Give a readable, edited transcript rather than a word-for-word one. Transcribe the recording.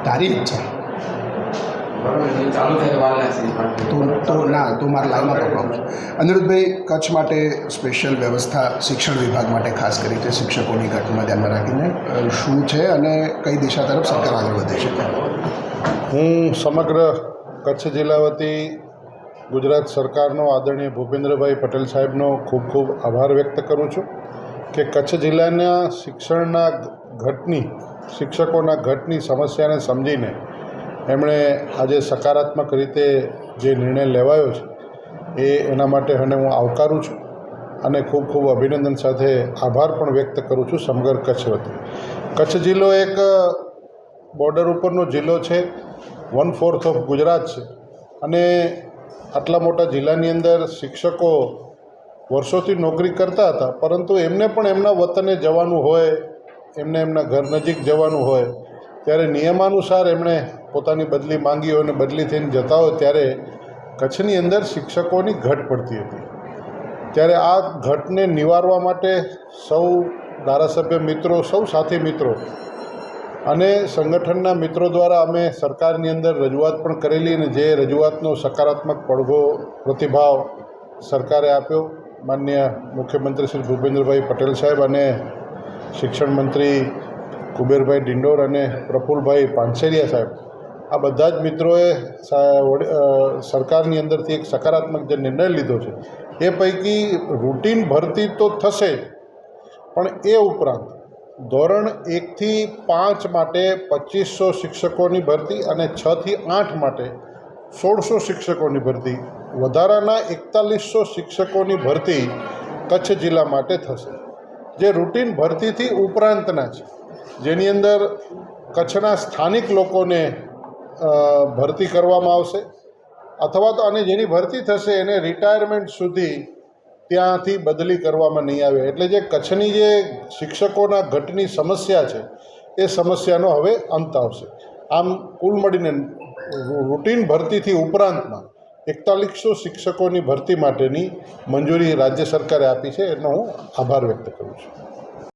તારી ઈચ્છા તું મારા લાઈનમાં પકડો. અનિરુદ્ધભાઈ, કચ્છ માટે સ્પેશિયલ વ્યવસ્થા શિક્ષણ વિભાગ માટે ખાસ કરી છે, શિક્ષકોની ઘટના ધ્યાનમાં રાખીને શું છે અને કઈ દિશા તરફ સરકાર આગળ વધે છે? હું સમગ્ર કચ્છ જિલ્લા વતી ગુજરાત સરકારનો આદરણીય ભૂપેન્દ્રભાઈ પટેલ સાહેબનો ખૂબ ખૂબ આભાર વ્યક્ત કરું છું કે કચ્છ જિલ્લાના શિક્ષકોના ઘટની સમસ્યાને સમજીને એમણે આજે સકારાત્મક રીતે જે નિર્ણય લેવાયો છે એના માટે હું આવકારું છું અને ખૂબ ખૂબ અભિનંદન સાથે આભાર પણ વ્યક્ત કરું છું સમગ્ર કચ્છ વતી. કચ્છ જિલ્લો એક બોર્ડર ઉપરનો જિલ્લો છે, 1/4 ઓફ ગુજરાત છે અને આટલા મોટા જિલ્લાની અંદર શિક્ષકો વર્ષોથી નોકરી કરતા હતા, પરંતુ એમને પણ એમના વતને જવાનું હોય, એમને એમના ઘર નજીક જવાનું હોય ત્યારે નિયમાનુસાર એમણે પોતાની બદલી માંગી હોય અને બદલી થઈને જતા હોય ત્યારે કચ્છની અંદર શિક્ષકોની ઘટ પડતી હતી. ત્યારે આ ઘટને નિવારવા માટે સૌ ધારાસભ્ય મિત્રો, સૌ સાથી મિત્રો અને સંગઠનના મિત્રો દ્વારા અમે સરકારની અંદર રજૂઆત પણ કરેલી અને જે રજૂઆતનો સકારાત્મક પ્રતિભાવ સરકારે આપ્યો. માનનીય મુખ્યમંત્રી શ્રી ભૂપેન્દ્રભાઈ પટેલ સાહેબ અને શિક્ષણ મંત્રી કુબેરભાઈ ડિંડોર અને પ્રફુલભાઈ પાનસેરિયા સાહેબ, આ બધા જ મિત્રોએ સરકારની અંદરથી એક સકારાત્મક જે નિર્ણય લીધો છે એ પૈકી રૂટીન ભરતી તો થશે જ, પણ એ ઉપરાંત ધોરણ 1 થી 5 માટે 2500 શિક્ષકોની ભરતી અને 6 થી 8 માટે 1600 શિક્ષકોની ભરતી, વધારાના 4100 શિક્ષકોની ભરતી કચ્છ જિલ્લા માટે થશે, જે રૂટીન ભરતીથી ઉપરાંતના છે, જેની અંદર કચ્છના સ્થાનિક લોકોને ભરતી કરવામાં આવશે અથવા તો અને જેની ભરતી થશે એને રિટાયરમેન્ટ સુધી ત્યાંથી બદલી કરવામાં નહીં આવે. એટલે જે કચ્છની જે શિક્ષકોના ઘટની સમસ્યા છે એ સમસ્યાનો હવે અંત આવશે. આમ કુલ મળીને રૂટીન ભરતીથી ઉપરાંતમાં 4100 શિક્ષકોની ભરતી માટેની મંજૂરી રાજ્ય સરકારે આપી છે, એનો હું આભાર વ્યક્ત કરું છું.